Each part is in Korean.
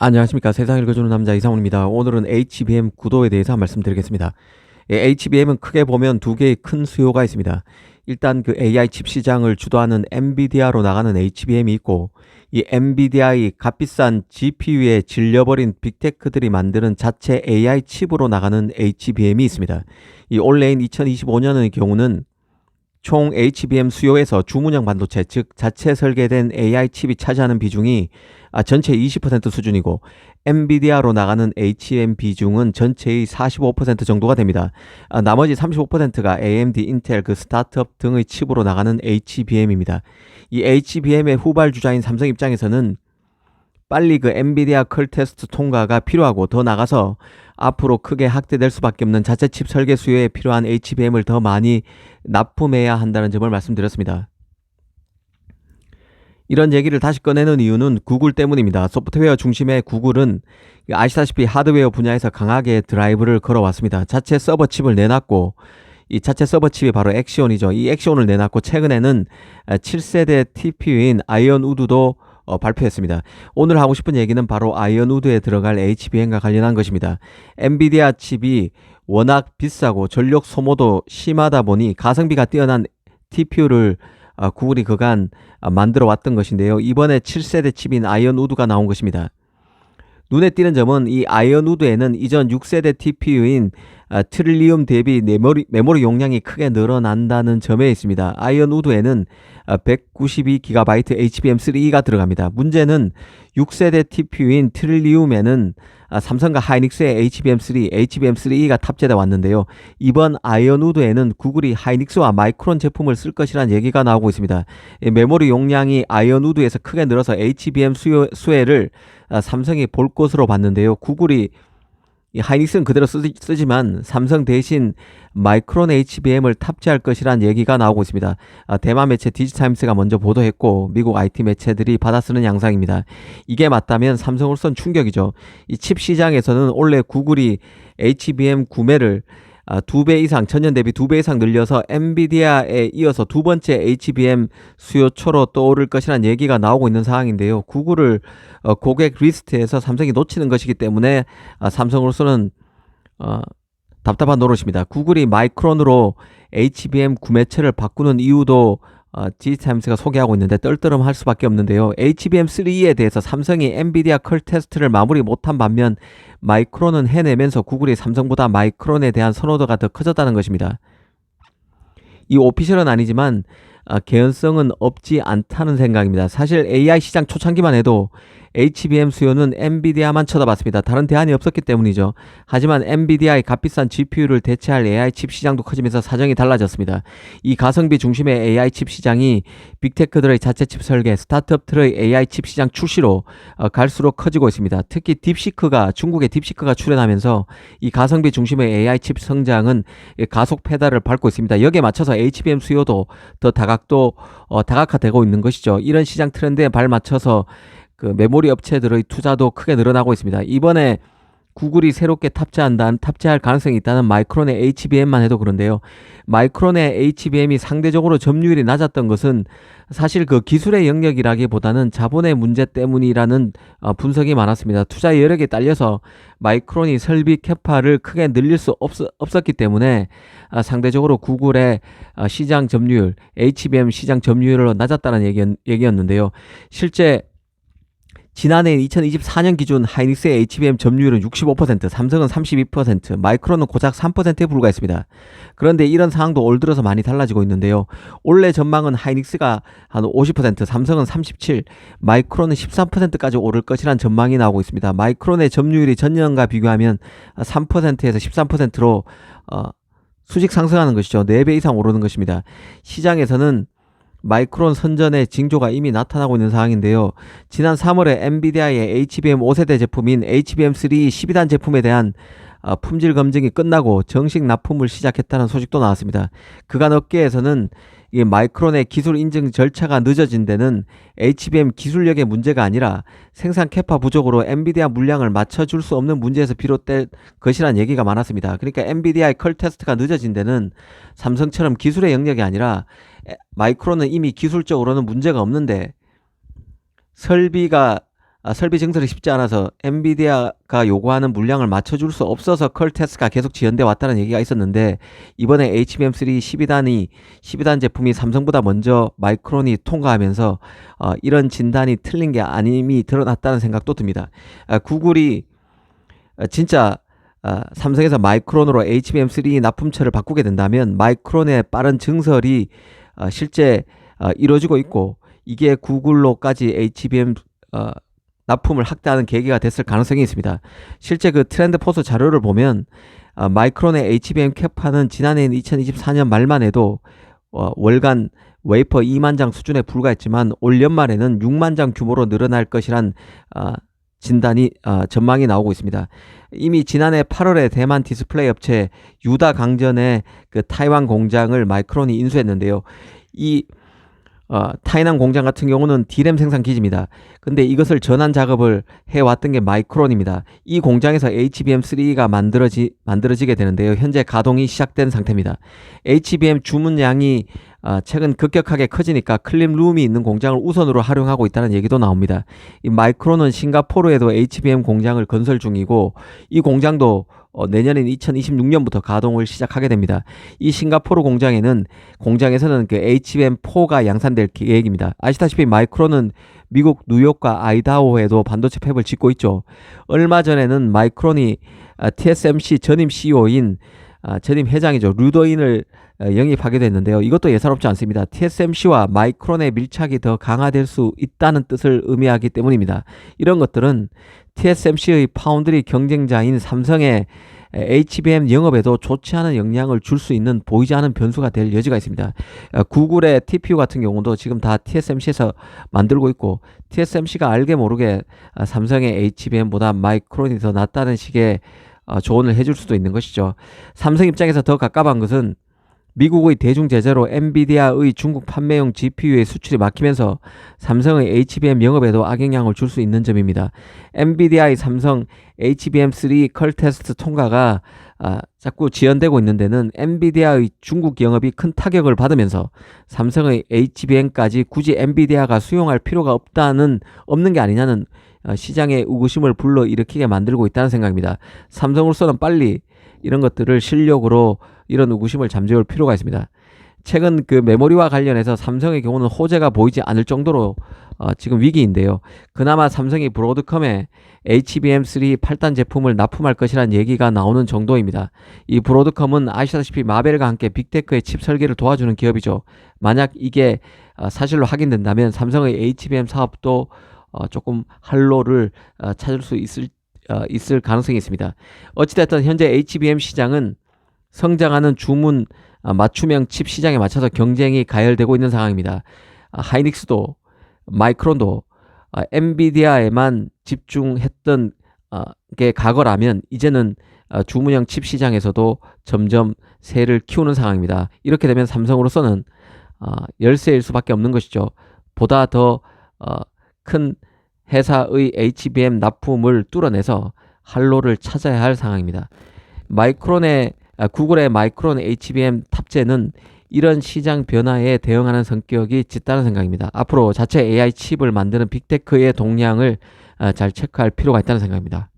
안녕하십니까. 세상을 읽어주는 남자 이상훈입니다. 오늘은 HBM 구도에 대해서 말씀드리겠습니다. HBM은 크게 보면 두 개의 큰 수요가 있습니다. 일단 그 AI 칩 시장을 주도하는 엔비디아로 나가는 HBM이 있고, 이 엔비디아의 값비싼 GPU에 질려버린 빅테크들이 만드는 자체 AI 칩으로 나가는 HBM이 있습니다. 이 올해인 2025년의 경우는 총 HBM 수요에서 주문형 반도체, 즉 자체 설계된 AI 칩이 차지하는 비중이 전체 20% 수준이고, 엔비디아로 나가는 HBM 비중은 전체의 45% 정도가 됩니다. 나머지 35%가 AMD, 인텔, 그 스타트업 등의 칩으로 나가는 HBM입니다. 이 HBM의 후발주자인 삼성 입장에서는 빨리 그 엔비디아 컬 테스트 통과가 필요하고, 더 나가서 앞으로 크게 확대될 수밖에 없는 자체 칩 설계 수요에 필요한 HBM을 더 많이 납품해야 한다는 점을 말씀드렸습니다. 이런 얘기를 다시 꺼내는 이유는 구글 때문입니다. 소프트웨어 중심의 구글은 아시다시피 하드웨어 분야에서 강하게 드라이브를 걸어왔습니다. 자체 서버 칩을 내놨고, 이 자체 서버 칩이 바로 엑시온이죠. 이 엑시온을 내놨고, 최근에는 7세대 TPU인 아이언 우드도 발표했습니다. 오늘 하고 싶은 얘기는 바로 아이언 우드에 들어갈 HBM과 관련한 것입니다. 엔비디아 칩이 워낙 비싸고 전력 소모도 심하다 보니 가성비가 뛰어난 TPU를 구글이 그간 만들어 왔던 것인데요. 이번에 7세대 칩인 아이언 우드가 나온 것입니다. 눈에 띄는 점은 이 아이언 우드에는 이전 6세대 TPU인 트릴리움 대비 메모리 용량이 크게 늘어난다는 점에 있습니다. 아이언 우드에는 192GB HBM3E가 들어갑니다. 문제는 6세대 TPU인 트릴리움에는 삼성과 하이닉스의 HBM3E가 탑재돼 왔는데요. 이번 아이언 우드에는 구글이 하이닉스와 마이크론 제품을 쓸 것이라는 얘기가 나오고 있습니다. 메모리 용량이 아이언 우드에서 크게 늘어서 HBM 수혜를 삼성이 볼 것으로 봤는데요. 구글이 하이닉스는 그대로 쓰지만 삼성 대신 마이크론 HBM을 탑재할 것이란 얘기가 나오고 있습니다. 대만 매체 디지타임스가 먼저 보도했고, 미국 IT 매체들이 받아쓰는 양상입니다. 이게 맞다면 삼성으로선 충격이죠. 이 칩 시장에서는 원래 구글이 HBM 구매를 2배 이상, 전년 대비 2배 이상 늘려서 엔비디아에 이어서 두 번째 HBM 수요처로 떠오를 것이라는 얘기가 나오고 있는 상황인데요. 구글을 고객 리스트에서 삼성이 놓치는 것이기 때문에 삼성으로서는 답답한 노릇입니다. 구글이 마이크론으로 HBM 구매처를 바꾸는 이유도 디지타임스가 소개하고 있는데 떨떠름할 수밖에 없는데요. HBM3E에 대해서 삼성이 엔비디아 컬 테스트를 마무리 못한 반면 마이크론은 해내면서 구글이 삼성보다 마이크론에 대한 선호도가 더 커졌다는 것입니다. 이 오피셜은 아니지만 개연성은 없지 않다는 생각입니다. 사실 AI 시장 초창기만 해도 HBM 수요는 엔비디아만 쳐다봤습니다. 다른 대안이 없었기 때문이죠. 하지만 엔비디아의 값비싼 GPU를 대체할 AI 칩 시장도 커지면서 사정이 달라졌습니다. 이 가성비 중심의 AI 칩 시장이 빅테크들의 자체 칩 설계, 스타트업들의 AI 칩 시장 출시로 갈수록 커지고 있습니다. 특히 중국의 딥시크가 출현하면서 이 가성비 중심의 AI 칩 성장은 가속 페달을 밟고 있습니다. 여기에 맞춰서 HBM 수요도 더 다각화되고 있는 것이죠. 이런 시장 트렌드에 발맞춰서 그 메모리 업체들의 투자도 크게 늘어나고 있습니다. 이번에 구글이 새롭게 탑재할 가능성이 있다는 마이크론의 HBM만 해도 그런데요. 마이크론의 HBM이 상대적으로 점유율이 낮았던 것은 사실 그 기술의 영역이라기보다는 자본의 문제 때문이라는 분석이 많았습니다. 투자 여력에 딸려서 마이크론이 설비 캐파를 크게 늘릴 수 없었기 때문에 상대적으로 구글의 시장 점유율, HBM 시장 점유율로 낮았다는 얘기였는데요. 실제 지난해 2024년 기준 하이닉스의 HBM 점유율은 65%, 삼성은 32%, 마이크론은 고작 3%에 불과했습니다. 그런데 이런 상황도 올 들어서 많이 달라지고 있는데요. 올해 전망은 하이닉스가 한 50%, 삼성은 37%, 마이크론은 13%까지 오를 것이라는 전망이 나오고 있습니다. 마이크론의 점유율이 전년과 비교하면 3%에서 13%로 수직 상승하는 것이죠. 4배 이상 오르는 것입니다. 시장에서는 마이크론 선전의 징조가 이미 나타나고 있는 상황인데요. 지난 3월에 엔비디아의 HBM 5세대 제품인 HBM3 12단 제품에 대한 품질 검증이 끝나고 정식 납품을 시작했다는 소식도 나왔습니다. 그간 업계에서는 이 마이크론의 기술 인증 절차가 늦어진 데는 HBM 기술력의 문제가 아니라 생산 캐파 부족으로 엔비디아 물량을 맞춰줄 수 없는 문제에서 비롯된 것이란 얘기가 많았습니다. 그러니까 엔비디아의 컬 테스트가 늦어진 데는 삼성처럼 기술의 영역이 아니라 마이크론은 이미 기술적으로는 문제가 없는데 설비가 설비 증설이 쉽지 않아서 엔비디아가 요구하는 물량을 맞춰줄 수 없어서 컬테스가 계속 지연돼 왔다는 얘기가 있었는데, 이번에 HBM3 12단 제품이 삼성보다 먼저 마이크론이 통과하면서 이런 진단이 틀린 게 아님이 드러났다는 생각도 듭니다. 구글이 진짜 삼성에서 마이크론으로 HBM3 납품처를 바꾸게 된다면 마이크론의 빠른 증설이 실제 이루어지고 있고, 이게 구글로까지 HBM 납품을 확대하는 계기가 됐을 가능성이 있습니다. 실제 그 트렌드 포스 자료를 보면 마이크론의 HBM 캐파는 지난해인 2024년 말만 해도 월간 웨이퍼 2만 장 수준에 불과했지만 올 연말에는 6만 장 규모로 늘어날 것이란 전망이 나오고 있습니다. 이미 지난해 8월에 대만 디스플레이 업체 유다강전의 그 타이완 공장을 마이크론이 인수했는데요. 이 타이난 공장 같은 경우는 D램 생산 기지입니다. 근데 이것을 전환 작업을 해왔던 게 마이크론입니다. 이 공장에서 HBM3가 만들어지게 되는데요. 현재 가동이 시작된 상태입니다. HBM 주문량이 최근 급격하게 커지니까 클린룸이 있는 공장을 우선으로 활용하고 있다는 얘기도 나옵니다. 이 마이크론은 싱가포르에도 HBM 공장을 건설 중이고, 이 공장도 내년인 2026년부터 가동을 시작하게 됩니다. 이 싱가포르 공장에서는 그 HBM4가 양산될 계획입니다. 아시다시피 마이크론은 미국 뉴욕과 아이다호에도 반도체 팹을 짓고 있죠. 얼마 전에는 마이크론이 TSMC 전임 CEO인 전임 회장이죠, 류더인을 영입하게 됐는데요. 이것도 예사롭지 않습니다. TSMC와 마이크론의 밀착이 더 강화될 수 있다는 뜻을 의미하기 때문입니다. 이런 것들은 TSMC의 파운드리 경쟁자인 삼성의 HBM 영업에도 좋지 않은 영향을 줄 수 있는 보이지 않은 변수가 될 여지가 있습니다. 구글의 TPU 같은 경우도 지금 다 TSMC에서 만들고 있고, TSMC가 알게 모르게 삼성의 HBM보다 마이크론이 더 낫다는 식의 조언을 해줄 수도 있는 것이죠. 삼성 입장에서 더 갑갑한 것은 미국의 대중 제재로 엔비디아의 중국 판매용 GPU의 수출이 막히면서 삼성의 HBM 영업에도 악영향을 줄 수 있는 점입니다. 엔비디아의 삼성 HBM3 컬테스트 통과가 자꾸 지연되고 있는 데는 엔비디아의 중국 영업이 큰 타격을 받으면서 삼성의 HBM까지 굳이 엔비디아가 수용할 필요가 없는 게 아니냐는 시장의 의구심을 불러일으키게 만들고 있다는 생각입니다. 삼성으로서는 빨리 이런 것들을 실력으로 이런 의구심을 잠재울 필요가 있습니다. 최근 그 메모리와 관련해서 삼성의 경우는 호재가 보이지 않을 정도로 지금 위기인데요. 그나마 삼성이 브로드컴에 HBM3 8단 제품을 납품할 것이라는 얘기가 나오는 정도입니다. 이 브로드컴은 아시다시피 마벨과 함께 빅테크의 칩 설계를 도와주는 기업이죠. 만약 이게 사실로 확인된다면 삼성의 HBM 사업도 조금 활로를 찾을 수 있을 가능성이 있습니다. 어찌됐든 현재 HBM 시장은 성장하는 주문 맞춤형 칩 시장에 맞춰서 경쟁이 가열되고 있는 상황입니다. 하이닉스도 마이크론도 엔비디아에만 집중했던 게 과거라면 이제는 주문형 칩 시장에서도 점점 세를 키우는 상황입니다. 이렇게 되면 삼성으로서는 열세일 수밖에 없는 것이죠. 보다 더 큰 회사의 HBM 납품을 뚫어내서 활로를 찾아야 할 상황입니다. 구글의 마이크론 HBM 탑재는 이런 시장 변화에 대응하는 성격이 짙다는 생각입니다. 앞으로 자체 AI 칩을 만드는 빅테크의 동향을 잘 체크할 필요가 있다는 생각입니다.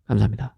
감사합니다.